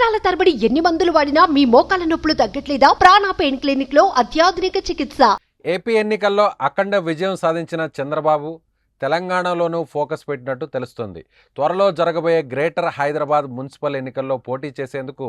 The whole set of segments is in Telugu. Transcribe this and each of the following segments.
సంవత్సరాల తరబడి ఎన్ని మందులు వాడినా మీ మోకాల నొప్పులు తగ్గట్లేదా? ప్రాణ పెయిన్ క్లినిక్ లో అత్యాధునిక చికిత్స. ఏపీ ఎన్నికల్లో అఖండ విజయం సాధించిన చంద్రబాబు తెలంగాణలోనూ ఫోకస్ పెట్టినట్టు తెలుస్తుంది. త్వరలో జరగబోయే గ్రేటర్ హైదరాబాద్ మున్సిపల్ ఎన్నికల్లో పోటీ చేసేందుకు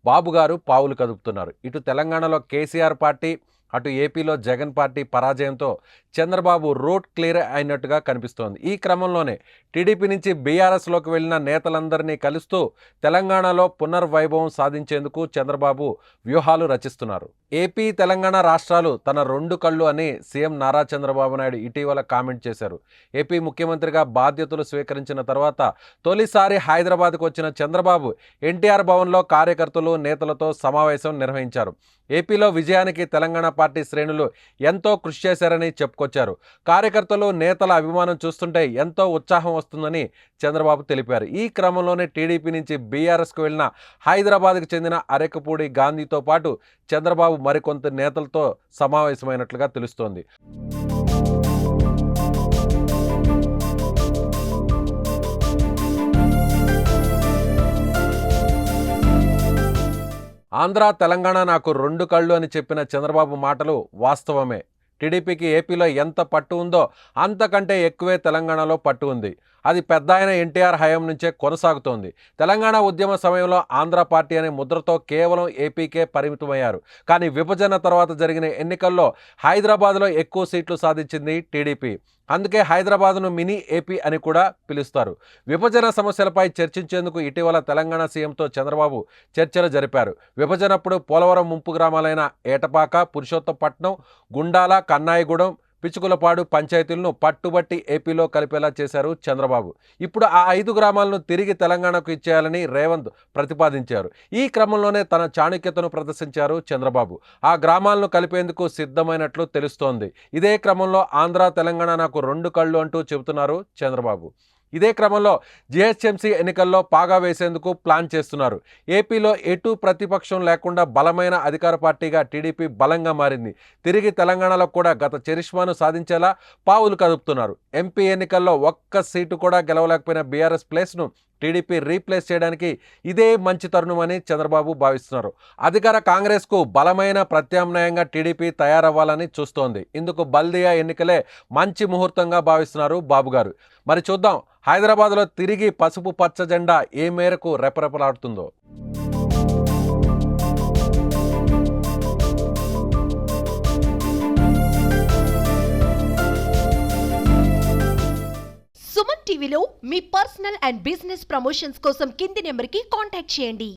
బాబు గారు పావులు కదుపుతున్నారు. ఇటు తెలంగాణలో కేసీఆర్ పార్టీ, అటు ఏపీలో జగన్ పార్టీ పరాజయంతో చంద్రబాబు రూట్ క్లియర్ అయినట్టుగా కనిపిస్తోంది. ఈ క్రమంలోనే టీడీపీ నుంచి బీఆర్ఎస్లోకి వెళ్లిన నేతలందరినీ కలుస్తూ తెలంగాణలో పునర్వైభవం సాధించేందుకు చంద్రబాబు వ్యూహాలు రచిస్తున్నారు. ఏపీ, తెలంగాణ రాష్ట్రాలు తన రెండు కళ్ళు అని సీఎం నారా చంద్రబాబు నాయుడు ఇటీవల కామెంట్ చేశారు. ఏపీ ముఖ్యమంత్రిగా బాధ్యతలు స్వీకరించిన తర్వాత తొలిసారి హైదరాబాద్కు వచ్చిన చంద్రబాబు ఎన్టీఆర్ భవన్లో కార్యకర్తలు, నేతలతో సమావేశం నిర్వహించారు. ఏపీలో విజయానికి తెలంగాణ పార్టీ శ్రేణులు ఎంతో కృషి చేశారని చెప్పుకొచ్చారు. కార్యకర్తలు, నేతల అభిమానం చూస్తుంటే ఎంతో ఉత్సాహం వస్తుందని చంద్రబాబు తెలిపారు. ఈ క్రమంలోనే టీడీపీ నుంచి బీఆర్ఎస్కు వెళ్లిన హైదరాబాద్కు చెందిన అరెకపూడి గాంధీతో పాటు చంద్రబాబు మరికొంత నేతలతో సమావేశమైనట్లుగా తెలుస్తోంది. ఆంధ్ర, తెలంగాణ నాకు రెండు కళ్ళు అని చెప్పిన చంద్రబాబు మాటలు వాస్తవమే. టీడీపీకి ఏపీలో ఎంత పట్టు ఉందో అంతకంటే ఎక్కువే తెలంగాణలో పట్టు ఉంది. అది పెద్ద ఆయన ఎన్టీఆర్ హయాం నుంచే కొనసాగుతోంది. తెలంగాణ ఉద్యమ సమయంలో ఆంధ్ర పార్టీ అనే ముద్రతో కేవలం ఏపీకే పరిమితమయ్యారు. కానీ విభజన తర్వాత జరిగిన ఎన్నికల్లో హైదరాబాద్లో ఎక్కువ సీట్లు సాధించింది టీడీపీ. అందుకే హైదరాబాద్ను మినీ ఏపీ అని కూడా పిలుస్తారు. విభజన సమస్యలపై చర్చించేందుకు ఇటీవల తెలంగాణ సీఎంతో చంద్రబాబు చర్చలు జరిపారు. విభజనప్పుడు పోలవరం ముంపు గ్రామాలైన ఏటపాక, పురుషోత్తపట్నం, గుండాల, కన్నాయిగూడెం, పిచుకులపాడు పంచాయతీలను పట్టుబట్టి ఏపీలో కలిపేలా చేశారు చంద్రబాబు. ఇప్పుడు ఆ 5 గ్రామాలను తిరిగి తెలంగాణకు ఇచ్చేయాలని రేవంత్ ప్రతిపాదించారు. ఈ క్రమంలోనే తన చాణక్యతను ప్రదర్శించారు చంద్రబాబు. ఆ గ్రామాలను కలిపేందుకు సిద్ధమైనట్లు తెలుస్తోంది. ఇదే క్రమంలో ఆంధ్ర, తెలంగాణ నాకు రెండు కళ్ళు అంటూ చెబుతున్నారు చంద్రబాబు. ఇదే క్రమంలో జీహెచ్ఎంసీ ఎన్నికల్లో పాగా వేసేందుకు ప్లాన్ చేస్తున్నారు. ఏపీలో ఎటు ప్రతిపక్షం లేకుండా బలమైన అధికార పార్టీగా టీడీపీ బలంగా మారింది. తిరిగి తెలంగాణలో కూడా గత చరిష్మాను సాధించేలా పావులు కదుపుతున్నారు. ఎంపీ ఎన్నికల్లో ఒక్క సీటు కూడా గెలవలేకపోయిన బీఆర్ఎస్ ప్లేస్ను టీడీపీ రీప్లేస్ చేయడానికి ఇదే మంచి తరుణమని చంద్రబాబు భావిస్తున్నారు. అధికార కాంగ్రెస్కు బలమైన ప్రత్యామ్నాయంగా టీడీపీ తయారవ్వాలని చూస్తోంది. ఇందుకు బల్దియా ఎన్నికలే మంచి ముహూర్తంగా భావిస్తున్నారు బాబు గారు. మరి చూద్దాం, హైదరాబాద్లో తిరిగి పసుపు పచ్చ జెండా ఏ మేరకు రెపరెపలాడుతుందో. సుమన్ టీవీలో మీ పర్సనల్ అండ్ బిజినెస్ ప్రమోషన్స్ కోసం కింది నెంబర్కి కాంటాక్ట్ చేయండి.